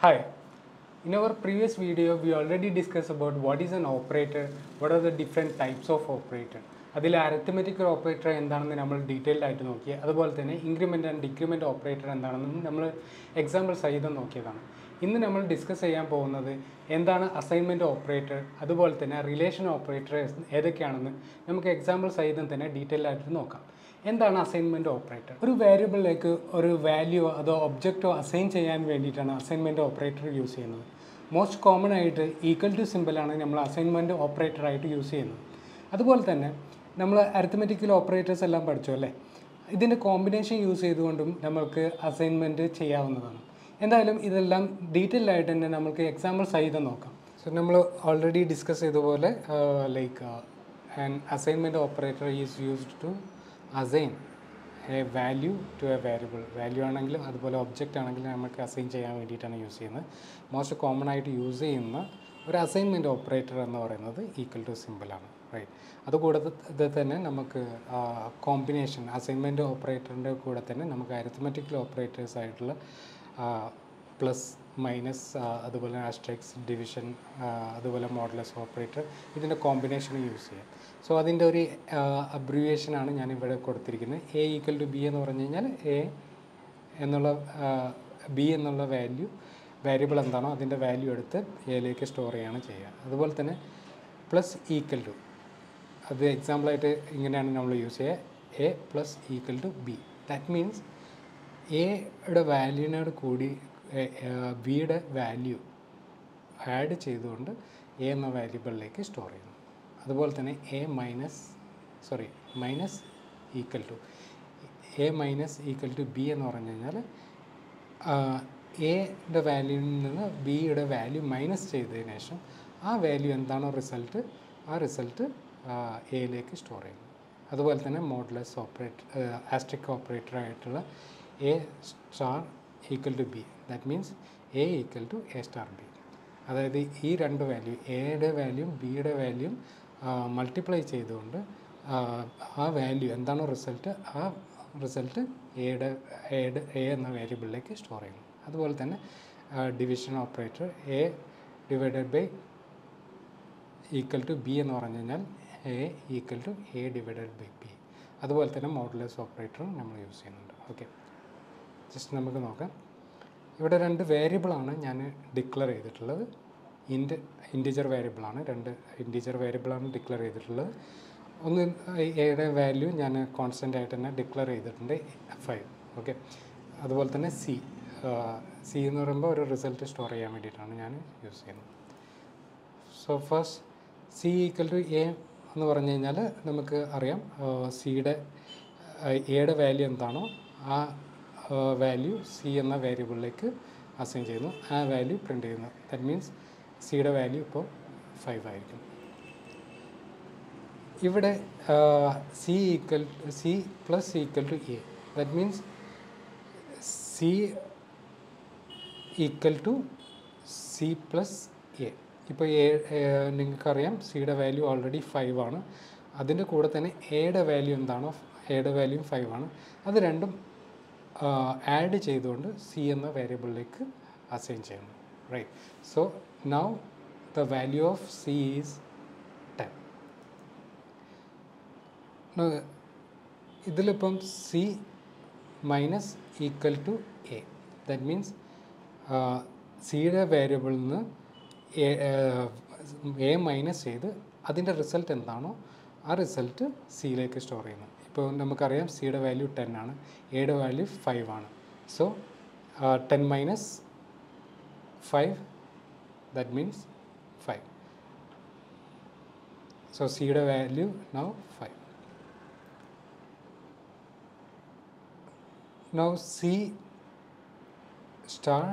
Hi. In our previous video, we already discussed about what is an operator, what are the different types of operator. അതിൽ arithmetical operator എന്താണെന്ന് നമ്മൾ detailed ആയിട്ട് നോക്കി. അതുപോലെ തന്നെ increment and decrement operator എന്താണെന്ന് നമ്മൾ എക്സാമ്പിൾ സഹിതം നോക്കിയതാണ്. ഇന്ന് നമ്മൾ ഡിസ്കസ് ചെയ്യാൻ പോകുന്നത് എന്താണ് അസൈൻമെൻറ്റ് ഓപ്പറേറ്റർ, അതുപോലെ തന്നെ റിലേഷൻ ഓപ്പറേറ്റർ ഏതൊക്കെയാണെന്ന് നമുക്ക് എക്സാമ്പിൾ സഹിതം തന്നെ ഡീറ്റെയിൽഡ് ആയിട്ട് നോക്കാം. എന്താണ് അസൈൻമെൻറ്റ് ഓപ്പറേറ്റർ? ഒരു വേരിയബിളിലേക്ക് ഒരു വാല്യൂ അതോ ഒബ്ജക്റ്റോ അസൈൻ ചെയ്യാൻ വേണ്ടിയിട്ടാണ് അസൈൻമെൻറ്റ് ഓപ്പറേറ്റർ യൂസ് ചെയ്യുന്നത്. മോസ്റ്റ് കോമൺ ആയിട്ട് ഈക്വൽ ടു സിമ്പിളാണ് നമ്മൾ അസൈൻമെൻറ്റ് ഓപ്പറേറ്ററായിട്ട് യൂസ് ചെയ്യുന്നത്. അതുപോലെ തന്നെ നമ്മൾ അരിത്തമെറ്റിക്കൽ ഓപ്പറേറ്റേഴ്സ് എല്ലാം പഠിച്ചു അല്ലേ? ഇതിൻ്റെ കോമ്പിനേഷൻ യൂസ് ചെയ്തുകൊണ്ടും നമുക്ക് അസൈൻമെൻറ്റ് ചെയ്യാവുന്നതാണ്. എന്തായാലും ഇതെല്ലാം ഡീറ്റെയിൽ ആയിട്ട് തന്നെ നമുക്ക് എക്സാമ്പിൾ സഹിതം നോക്കാം. സോ നമ്മൾ ഓൾറെഡി ഡിസ്കസ് ചെയ്തപോലെ an assignment operator is used to assign a value to a variable. Value ആണെങ്കിലും അതുപോലെ ഒബ്ജക്റ്റ് ആണെങ്കിലും നമുക്ക് അസൈൻ ചെയ്യാൻ വേണ്ടിയിട്ടാണ് യൂസ് ചെയ്യുന്നത്. മോസ്റ്റ് കോമൺ ആയിട്ട് യൂസ് ചെയ്യുന്ന ഒരു അസൈൻമെൻറ്റ് ഓപ്പറേറ്റർ എന്ന് പറയുന്നത് ഈക്വൽ ടു സിമ്പിളാണ്, റൈറ്റ്? അതുകൂടാതെ തന്നെ നമുക്ക് കോമ്പിനേഷൻ അസൈൻമെൻറ്റ് ഓപ്പറേറ്ററിൻ്റെ കൂടെ തന്നെ നമുക്ക് അരിത്തമെറ്റിക്കൽ ഓപ്പറേറ്റേഴ്സ് ആയിട്ടുള്ള പ്ലസ് മൈനസ് അതുപോലെ ആസ്ട്രിക്സ് ഡിവിഷൻ അതുപോലെ മോഡുലസ് ഓപ്പറേറ്റർ ഇതിൻ്റെ കോമ്പിനേഷൻ യൂസ് ചെയ്യാം. സോ അതിൻ്റെ ഒരു അബ്രിവിയേഷനാണ് ഞാനിവിടെ കൊടുത്തിരിക്കുന്നത്. എ ഈക്വൽ ടു ബി എന്ന് പറഞ്ഞു കഴിഞ്ഞാൽ എ എന്നുള്ള ബി എന്നുള്ള വേരിയബിൾ എന്താണോ അതിൻ്റെ വാല്യൂ എടുത്ത് എയിലേക്ക് സ്റ്റോർ ചെയ്യുകയാണ് ചെയ്യുക. അതുപോലെ തന്നെ പ്ലസ് ഈക്വൽ ടു, അത് എക്സാമ്പിളായിട്ട് ഇങ്ങനെയാണ് നമ്മൾ യൂസ് ചെയ്യുക. A plus equal to B. That means എയുടെ വാല്യൂവിനോട് കൂടി ബിയുടെ വാല്യൂ ആഡ് ചെയ്തുകൊണ്ട് എ എന്ന വാരിയബിളിലേക്ക് സ്റ്റോർ ചെയ്യുന്നു. അതുപോലെ തന്നെ minus equal to A minus equal to B എന്ന് പറഞ്ഞു കഴിഞ്ഞാൽ എയുടെ വാല്യൂവിൽ നിന്ന് ബിയുടെ വാല്യൂ മൈനസ് ചെയ്തതിന് ശേഷം ആ വാല്യൂ എന്താണോ റിസൾട്ട് ആ റിസൾട്ട് എയിലേക്ക് സ്റ്റോർ ചെയ്യുന്നു. അതുപോലെ തന്നെ മോഡുലസ് ഓപ്പറേറ്റർ ആസ്ട്രിക് ഓപ്പറേറ്റർ ആയിട്ടുള്ള A star equal to B. That means A equal to A star B. അതായത് ഈ രണ്ട് വാല്യൂ എയുടെ വാല്യൂം ബിയുടെ വാല്യൂം മൾട്ടിപ്ലൈ ചെയ്തുകൊണ്ട് ആ വാല്യൂ എന്താണോ റിസൾട്ട് ആ റിസൾട്ട് എ എന്ന വേരിയബിളിലേക്ക് സ്റ്റോർ ചെയ്യുന്നു. അതുപോലെ തന്നെ division operator A divided by equal to B എന്ന് പറഞ്ഞു കഴിഞ്ഞാൽ A equal to A divided by B. അതുപോലെ തന്നെ മോഡുലസ് ഓപ്പറേറ്ററും നമ്മൾ യൂസ് ചെയ്യുന്നുണ്ട്. ഓക്കെ, ജസ്റ്റ് നമുക്ക് നോക്കാം. ഇവിടെ രണ്ട് വേരിയബിളാണ് ഞാൻ ഡിക്ലെയർ ചെയ്തിട്ടുള്ളത്. ഇൻറ്റിജർ വേരിയബിളാണ്, രണ്ട് ഇൻറ്റിജർ വേരിയബിളാണ് ഡിക്ലെയർ ചെയ്തിട്ടുള്ളത്. ഒന്ന് എയുടെ വാല്യൂ ഞാൻ കോൺസ്റ്റൻ്റ് ആയിട്ട് തന്നെ ഡിക്ലെയർ ചെയ്തിട്ടുണ്ട് 5. ഓക്കെ, അതുപോലെ തന്നെ സി എന്ന് പറയുമ്പോൾ ഒരു റിസൾട്ട് സ്റ്റോർ ചെയ്യാൻ വേണ്ടിയിട്ടാണ് ഞാൻ യൂസ് ചെയ്യുന്നത്. So first C equal to A എന്ന് പറഞ്ഞു കഴിഞ്ഞാൽ നമുക്ക് അറിയാം എയുടെ വാല്യൂ എന്താണോ ആ വാല്യൂ സി എന്ന വേരിയബിളിലേക്ക് അസൈൻ ചെയ്യുന്നു, ആ വാല്യൂ പ്രിൻ്റ് ചെയ്യുന്നു. ദാറ്റ് മീൻസ് സിയുടെ വാല്യൂ ഇപ്പോൾ 5 ആയിരിക്കും. ഇവിടെ C plus equal to A. That means C equal to C plus A. ഇപ്പോൾ നിങ്ങൾക്കറിയാം സിയുടെ വാല്യൂ ഓൾറെഡി 5 ആണ്. അതിൻ്റെ കൂടെ തന്നെ എയുടെ വാല്യൂ എന്താണോ എയുടെ വാല്യൂ 5 ആണ്. അത് രണ്ടും ആഡ് ചെയ്തുകൊണ്ട് സി എന്ന വേരിയബിളിലേക്ക് അസൈൻ ചെയ്യുന്നു, right? So now the value of C is 10. ഇതിലിപ്പം C minus equal to A. That means സിയുടെ വേരിയബിളിൽ നിന്ന് എ മൈനസ് ചെയ്ത് അതിൻ്റെ റിസൾട്ട് എന്താണോ ആ റിസൾട്ട് സിയിലേക്ക് സ്റ്റോർ ചെയ്യുന്നു. ഇപ്പോൾ നമുക്കറിയാം സിയുടെ വാല്യൂ 10 ആണ്, എയുടെ വാല്യൂ 5 ആണ്. So 10 minus 5 that means 5. So സിയുടെ value now 5. Now C star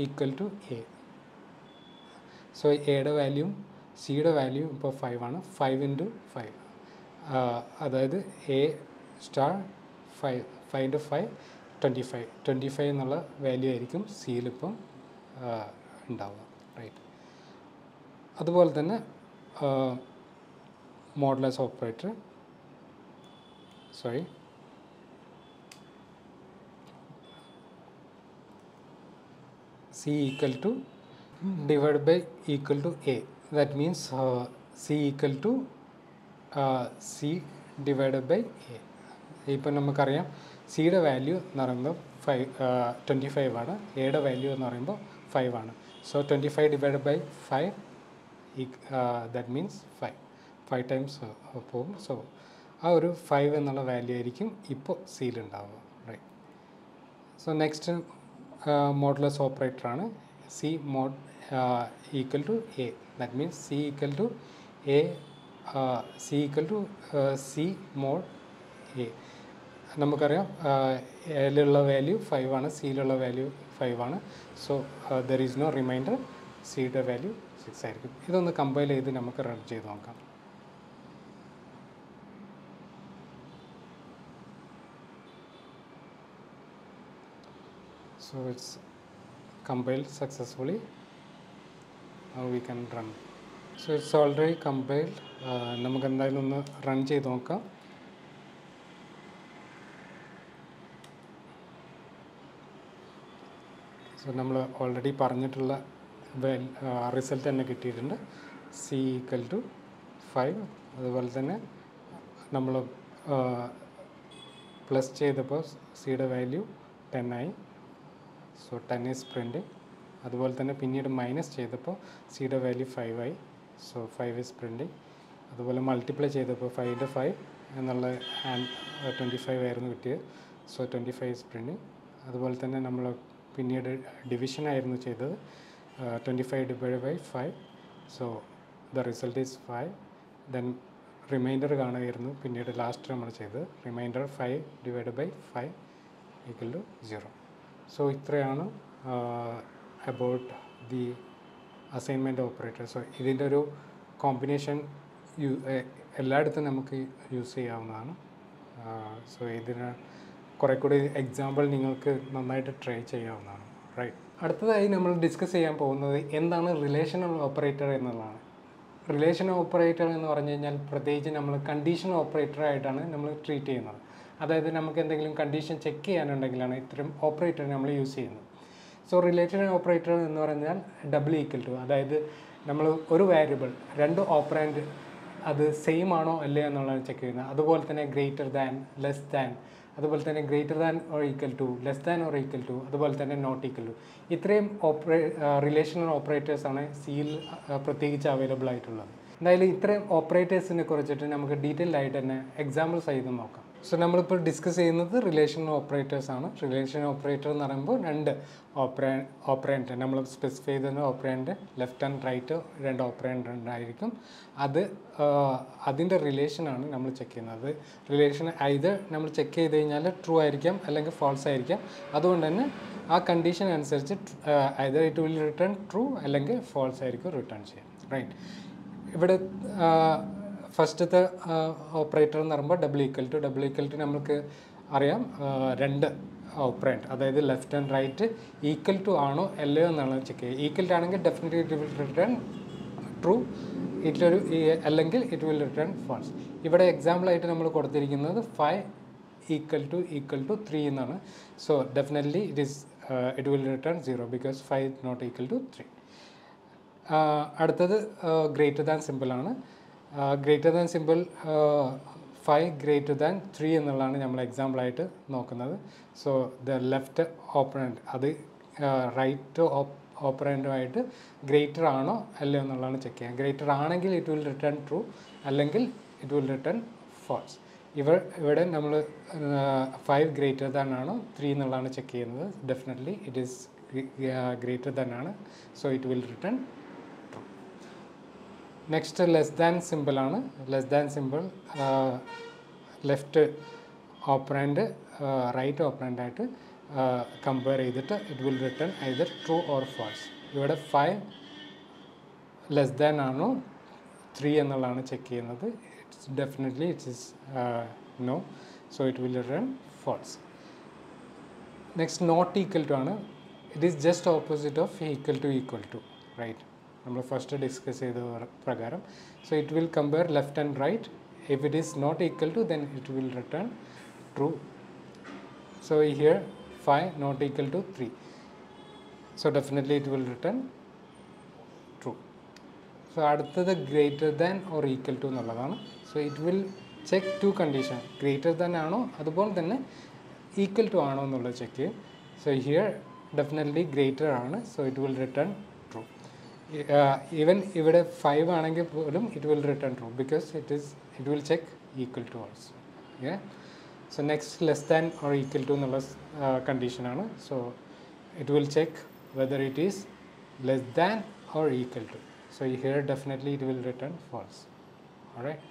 equal to A. So എയുടെ വാല്യൂം സിയുടെ വാല്യൂ ഇപ്പോൾ 5 ആണ്. 5 ഇൻറ്റു 5 അതായത് എ സ്റ്റാർ 5 ഇൻറ്റു 5 25 എന്നുള്ള വാല്യൂ ആയിരിക്കും സിയിലിപ്പം ഉണ്ടാവുക, റൈറ്റ്? അതുപോലെ തന്നെ modulus operator C C equal to divided by equal to A. That means C equal to C divided by A. ഇപ്പോൾ നമുക്കറിയാം സിയുടെ വാല്യൂ എന്ന് പറയുമ്പോൾ 25 ആണ്, എയുടെ വാല്യൂ എന്ന് പറയുമ്പോൾ 5 ആണ്. So 25 divide by 5 that means 5 times പോകും. സോ ആ ഒരു 5 എന്നുള്ള വാല്യൂ ആയിരിക്കും ഇപ്പോൾ സിയിലുണ്ടാവുക, റൈറ്റ്. സോ നെക്സ്റ്റ് മോഡുലസ് ഓപ്പറേറ്ററാണ് C mod equal to A. That means C equal to A, C equal to C mod A. നമുക്കറിയാം എയിലുള്ള വാല്യൂ 5 ആണ്, സിയിലുള്ള വാല്യൂ 5 ആണ്. So there is no remainder, സിയുടെ വാല്യൂ 6 ആയിരിക്കും. ഇതൊന്ന് കമ്പൈൽ ചെയ്ത് നമുക്ക് റൺ ചെയ്ത് നോക്കാം. So it's compiled successfully. Now we can run. So it's already compiled. നമുക്ക് എന്തായാലും ഒന്ന് റൺ ചെയ്ത് നോക്കാം. സോ നമ്മൾ ഓൾറെഡി പറഞ്ഞിട്ടുള്ള റിസൾട്ട് തന്നെ കിട്ടിയിട്ടുണ്ട്. C equal to 5. അതുപോലെ തന്നെ നമ്മൾ പ്ലസ് ചെയ്തപ്പോൾ സിയുടെ വാല്യൂ 10 ആയി. So 10 is printing. അതുപോലെ തന്നെ പിന്നീട് മൈനസ് ചെയ്തപ്പോൾ സിയുടെ വാല്യൂ 5 ആയി. So 5 is printing. അതുപോലെ മൾട്ടിപ്ലൈ ചെയ്തപ്പോൾ 5 എന്നുള്ള 25 ആയിരുന്നു കിട്ടിയത്. So 25 is printing. അതുപോലെ തന്നെ നമ്മൾ പിന്നീട് ഡിവിഷൻ ആയിരുന്നു ചെയ്തത്. 25 divide by 5. So the result is 5. Then remainder കാണുമായിരുന്നു പിന്നീട് ലാസ്റ്റ് നമ്മൾ ചെയ്തത്. Remainder 5 divide by 5 equal to 0. So ഇത്രയാണ് about the assignment operator. So ഇതിൻ്റെ ഒരു കോമ്പിനേഷൻ എല്ലായിടത്തും നമുക്ക് യൂസ് ചെയ്യാവുന്നതാണ്. സോ ഇതിന് കുറേ കൂടി എക്സാമ്പിൾ നിങ്ങൾക്ക് നന്നായിട്ട് ട്രൈ ചെയ്യാവുന്നതാണ്, റൈറ്റ്. അടുത്തതായി നമ്മൾ ഡിസ്കസ് ചെയ്യാൻ പോകുന്നത് എന്താണ് റിലേഷണൽ ഓപ്പറേറ്റർ എന്നുള്ളതാണ്. റിലേഷണൽ ഓപ്പറേറ്റർ എന്ന് പറഞ്ഞു കഴിഞ്ഞാൽ പ്രത്യേകിച്ച് നമ്മൾ കണ്ടീഷൻ ഓപ്പറേറ്ററായിട്ടാണ് നമ്മൾ ട്രീറ്റ് ചെയ്യുന്നത്. അതായത് നമുക്ക് എന്തെങ്കിലും കണ്ടീഷൻ ചെക്ക് ചെയ്യാനുണ്ടെങ്കിലാണ് ഇത്തരം ഓപ്പറേറ്റർ നമ്മൾ യൂസ് ചെയ്യുന്നത്. സോ റിലേഷണൽ ഓപ്പറേറ്റർ എന്ന് പറഞ്ഞാൽ ഡബിൾ ഈക്വൽ ടു, അതായത് നമ്മൾ ഒരു വേരിയബിൾ 2 ഓപ്പറാൻഡ് അത് സെയിം ആണോ അല്ലേ എന്നുള്ളതാണ് ചെക്ക് ചെയ്യുന്നത്. അതുപോലെ തന്നെ ഗ്രേറ്റർ ദാൻ, ലെസ് ദാൻ, അതുപോലെ തന്നെ greater than or equal to, less than or equal to, അതുപോലെ തന്നെ നോട്ട് ഈക്വൽ ടു. ഇത്രയും റിലേഷണൽ ഓപ്പറേറ്റേഴ്സാണ് സിയിൽ പ്രത്യേകിച്ച് അവൈലബിൾ ആയിട്ടുള്ളത്. എന്തായാലും ഇത്രയും ഓപ്പറേറ്റേഴ്സിനെ കുറിച്ചിട്ട് നമുക്ക് ഡീറ്റെയിൽ ആയിട്ട് തന്നെ എക്സാമ്പിൾ സഹിതം നോക്കാം. സോ നമ്മളിപ്പോൾ ഡിസ്കസ് ചെയ്യുന്നത് റിലേഷണൽ ഓപ്പറേറ്റേഴ്സാണ്. റിലേഷണൽ ഓപ്പറേറ്റർ എന്ന് പറയുമ്പോൾ 2 ഓപ്പറേൻറ്റ് നമ്മൾ സ്പെസിഫൈ ചെയ്ത ഓപ്പറേൻറ്റ് ലെഫ്റ്റ് ആൻഡ് റൈറ്റ് 2 ഓപ്പറേൻറ്റ് ഉണ്ടായിരിക്കും. അതിൻ്റെ റിലേഷനാണ് നമ്മൾ ചെക്ക് ചെയ്യുന്നത്. റിലേഷൻ ഇത് നമ്മൾ ചെക്ക് ചെയ്ത് കഴിഞ്ഞാൽ ട്രൂ ആയിരിക്കാം അല്ലെങ്കിൽ ഫാൾസ് ആയിരിക്കാം. അതുകൊണ്ട് തന്നെ ആ കണ്ടീഷൻ അനുസരിച്ച് either it will return true അല്ലെങ്കിൽ ഫാൾസ് ആയിരിക്കും റിട്ടേൺ ചെയ്യാം, റൈറ്റ്. ഇവിടെ ഫസ്റ്റത്തെ ഓപ്പറേറ്റർ എന്ന് പറയുമ്പോൾ ഡബിൾ ഈക്വൽ ടു നമുക്ക് അറിയാം 2 ഓപ്പറേൻറ്റ്, അതായത് left and right equal to ആണോ അല്ലയോ എന്നുള്ളത് ചെക്ക് ചെയ്യുക. ഈക്വൽ ആണെങ്കിൽ definitely it will return true, അല്ലെങ്കിൽ ഇറ്റ് വിൽ റിട്ടേൺ ഫാൾസ്. ഇവിടെ എക്സാമ്പിളായിട്ട് നമ്മൾ കൊടുത്തിരിക്കുന്നത് 5 ഈക്വൽ ടു 3 എന്നാണ്. So definitely it will return 0 because 5 not equal to 3. അടുത്തത് ഗ്രേറ്റർ ദാൻ സിമ്പിളാണ്. Greater than simple 5 greater than 3 എന്നുള്ളതാണ് നമ്മൾ എക്സാമ്പിളായിട്ട് നോക്കുന്നത്. സോ ദ ലെഫ്റ്റ് ഓപ്പറൻറ്റ് അത് റൈറ്റ് ഓപ്പറൻറ്റുമായിട്ട് ഗ്രേറ്റർ ആണോ അല്ലയോ എന്നുള്ളതാണ് ചെക്ക് ചെയ്യുക. ഗ്രേറ്റർ ആണെങ്കിൽ ഇറ്റ് വിൽ റിട്ടേൺ ട്രൂ, അല്ലെങ്കിൽ ഇറ്റ് വിൽ റിട്ടേൺ ഫാൾസ്. ഇവിടെ നമ്മൾ 5 ഗ്രേറ്റർ ദാൻ ആണോ 3 എന്നുള്ളതാണ് ചെക്ക് ചെയ്യുന്നത്. Definitely it is greater than ആണ്. So it will return true. Next less than സിമ്പിളാണ്. Less than simple left operand right ഓപ്പറൻറ്റായിട്ട് കമ്പയർ ചെയ്തിട്ട് it will return either true or false. ഇവിടെ 5 ലെസ് ദാൻ ആണോ 3 എന്നുള്ളതാണ് ചെക്ക് ചെയ്യുന്നത്. Definitely it is no, so it will return false. Next, not equal to ആണ്. It is just opposite of equal to, right? നമ്മൾ first discuss ചെയ്ത പ്രകാരം. So it will compare left and right. If it is not equal to, then it will return true. So here 5 not equal to 3. So definitely it will return true. So അടുത്തത് greater than or equal to എന്നുള്ളതാണ്. So it will check two condition, greater than ആണോ അതുപോലെ തന്നെ equal to ആണോ എന്നുള്ളത് check ചെയ്യും. So here definitely greater ആണ്, so it will return true. Even ഇവിടെ 5 ആണെങ്കിൽ പോലും it will return true because it will check equal to also. Yeah. So next less than or equal to എന്നുള്ള condition ആണ്. So it will check whether it is less than or equal to. So here definitely it will return false. Alright.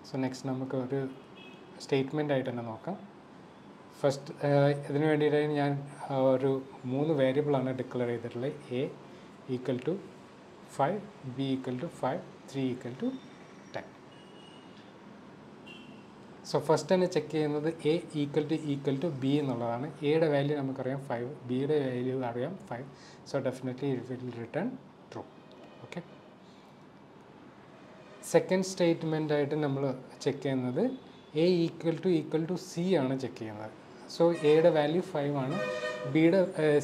So next നമുക്ക് ഒരു statement ആയിട്ട് തന്നെ നോക്കാം. First ഇതിന് വേണ്ടിയിട്ട് ഞാൻ ഒരു 3 വേരിയബിളാണ് ഡിക്ലെയർ ചെയ്തിട്ടുള്ളത്. A equal to 5, B equal to 5, 3 equal to 10. So first തന്നെ ചെക്ക് ചെയ്യുന്നത് എ ഈക്വൽ ടു ബി എന്നുള്ളതാണ്. എയുടെ വാല്യൂ നമുക്കറിയാം 5, ബിയുടെ വാല്യൂ അറിയാം 5. So definitely it will return true. Okay. Second statement ആയിട്ട് നമ്മൾ ചെക്ക് ചെയ്യുന്നത് എ ഈക്വൽ ടു സി ആണ് ചെക്ക് ചെയ്യുന്നത്. സോ എയുടെ വാല്യൂ 5 ആണ്,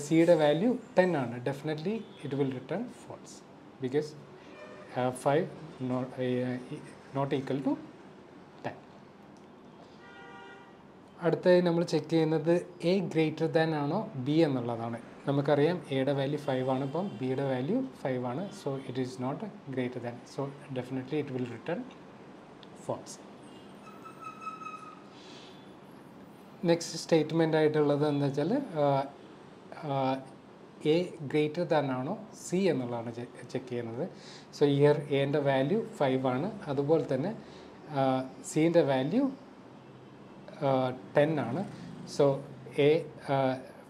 സിയുടെ വാല്യൂ 10 ആണ്. Definitely it will return false because 5 not equal to 10. അടുത്തതായി നമ്മൾ ചെക്ക് ചെയ്യുന്നത് എ ഗ്രേറ്റർ ദാൻ ആണോ ബി എന്നുള്ളതാണ്. നമുക്കറിയാം എയുടെ വാല്യൂ 5 ആണ്, ഇപ്പം ബിയുടെ വാല്യൂ 5 ആണ്. So it is not greater than, so definitely it will return false. Next statement ആയിട്ടുള്ളത് എന്താ വെച്ചാൽ എ ഗ്രേറ്റർ ദാൻ ആണോ സി എന്നുള്ളതാണ് ചെക്ക് ചെയ്യുന്നത്. സോ ഇയർ എൻ്റെ വാല്യൂ 5 ആണ്, അതുപോലെ തന്നെ സീൻ്റെ വാല്യൂ 10 ആണ്. സോ എ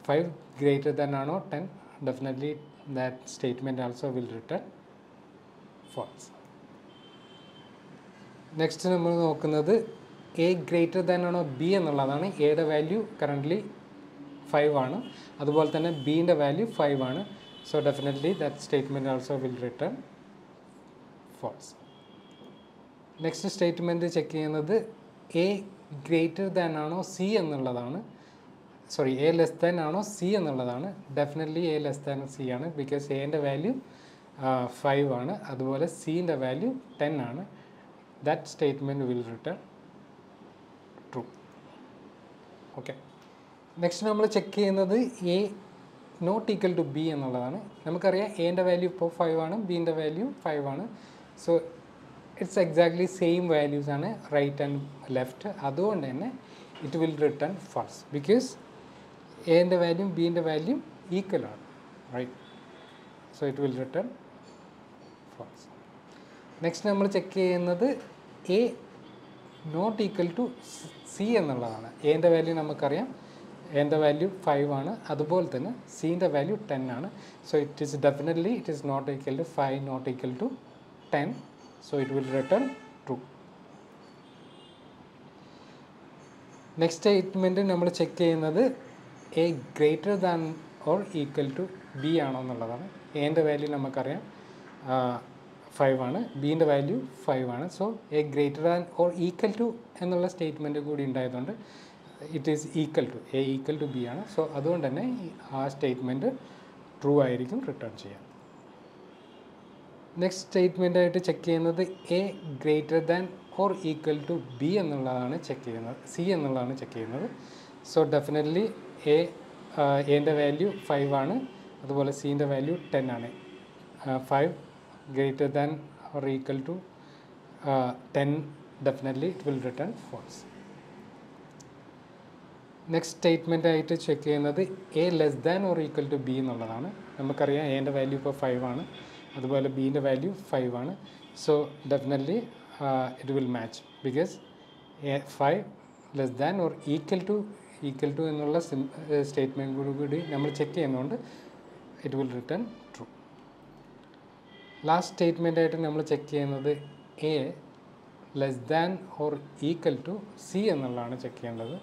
5 ഗ്രേറ്റർ ദാൻ ആണോ 10, definitely that statement also will return false. Next നമ്മൾ നോക്കുന്നത് എ ഗ്രേറ്റർ ദാൻ ആണോ ബി എന്നുള്ളതാണ്. എയുടെ വാല്യൂ കറൻ്റ്ലി 5 ആണ്, അതുപോലെ തന്നെ ബീൻ്റെ വാല്യൂ 5 ആണ്. So definitely that statement also will return false. Next statement check ചെയ്യുന്നത് എ ഗ്രേറ്റർ ദാൻ ആണോ സി എന്നുള്ളതാണ്. സോറി, എ ലെസ് ദാൻ ആണോ സി എന്നുള്ളതാണ്. Definitely A less than C ആണ്, ബിക്കോസ് എൻ്റെ വാല്യൂ 5 ആണ്, അതുപോലെ സീൻ്റെ വാല്യൂ 10 ആണ്. That statement will return true. Okay. Next നമ്മൾ ചെക്ക് ചെയ്യുന്നത് A not equal to B എന്നുള്ളതാണ്. നമുക്കറിയാം എൻ്റെ വാല്യൂ ഇപ്പോൾ 5 ആണ്, ബീൻ്റെ വാല്യൂ 5 ആണ്. So it's exactly same values ആണ്, റൈറ്റ് ആൻഡ് ലെഫ്റ്റ്. അതുകൊണ്ട് തന്നെ it will return false because എൻ്റെ വാല്യൂ ബീൻ്റെ വാല്യൂ ഈക്വൽ ആണ്, right. So it will return false. Next നമ്മൾ ചെക്ക് ചെയ്യുന്നത് A not equal to C എന്നുള്ളതാണ്. എൻ്റെ വാല്യൂ നമുക്കറിയാം, എൻ്റെ വാല്യൂ 5 ആണ്, അതുപോലെ തന്നെ സീൻ്റെ വാല്യൂ 10 ആണ്. So it is definitely it is not equal to 5 not equal to 10. So it will return true. Next statement നമ്മൾ ചെക്ക് ചെയ്യുന്നത് A greater than or equal to B ആണോ എന്നുള്ളതാണ്. എൻ്റെ വാല്യൂ നമുക്കറിയാം 5 ആണ്, ബീൻ്റെ വാല്യൂ 5 ആണ്. So A greater than or equal to എന്നുള്ള statement കൂടി ഉണ്ടായതുകൊണ്ട് it is equal to A equal to B ആണ്. സോ അതുകൊണ്ട് തന്നെ ആ സ്റ്റേറ്റ്മെൻറ്റ് ട്രൂ ആയിരിക്കും റിട്ടേൺ ചെയ്യാം. നെക്സ്റ്റ് സ്റ്റേറ്റ്മെൻ്റ് ആയിട്ട് ചെക്ക് ചെയ്യുന്നത് A greater than or equal to B എന്നുള്ളതാണ് ചെക്ക് ചെയ്യുന്നത്, സി എന്നുള്ളതാണ് ചെക്ക് ചെയ്യുന്നത്. സോ ഡെഫിനറ്റ്ലി എൻ്റെ വാല്യൂ 5 ആണ്, അതുപോലെ സീൻ്റെ വാല്യൂ 10 ആണ്. 5 greater than or equal to 10, definitely it will return false. Next statement ആയിട്ട് ചെക്ക് ചെയ്യുന്നത് a less than or equal to B എന്നുള്ളതാണ്. നമുക്കറിയാം എൻ്റെ വാല്യൂ ഇപ്പോൾ 5 ആണ്, അതുപോലെ ബീൻ്റെ വാല്യൂ 5 ആണ്. So definitely it will match because 5 less than or equal to എന്നുള്ള സ്റ്റേറ്റ്മെൻറ്റ് കൂടി നമ്മൾ ചെക്ക് ചെയ്യുന്നതുകൊണ്ട് it will return true. Last statement ആയിട്ട് നമ്മൾ ചെക്ക് ചെയ്യുന്നത് a less than or equal to C എന്നുള്ളതാണ് ചെക്ക് ചെയ്യേണ്ടത്.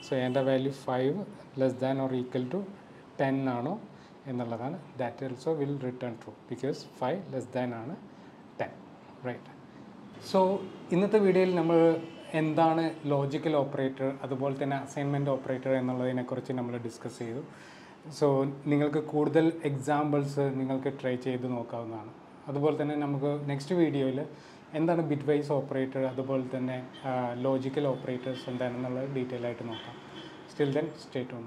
സോ എൻ്റെ value 5 less than or equal to 10 ആണോ എന്നുള്ളതാണ്. That also will return true because 5 less than ആണ് 10, റൈറ്റ്. സോ ഇന്നത്തെ വീഡിയോയിൽ നമ്മൾ എന്താണ് ലോജിക്കൽ ഓപ്പറേറ്റർ, അതുപോലെ തന്നെ അസൈൻമെൻറ്റ് ഓപ്പറേറ്റർ എന്നുള്ളതിനെക്കുറിച്ച് നമ്മൾ ഡിസ്കസ് ചെയ്തു. സോ നിങ്ങൾക്ക് കൂടുതൽ എക്സാമ്പിൾസ് നിങ്ങൾക്ക് ട്രൈ ചെയ്ത് നോക്കാവുന്നതാണ്. അതുപോലെ തന്നെ നമുക്ക് നെക്സ്റ്റ് വീഡിയോയിൽ എന്താണ് ബിറ്റ് വൈസ് ഓപ്പറേറ്റർ, അതുപോലെ തന്നെ ലോജിക്കൽ ഓപ്പറേറ്റേഴ്സ് എന്താണെന്നുള്ളത് ഡീറ്റെയിൽ ആയിട്ട് നോക്കാം. Still then stay tune.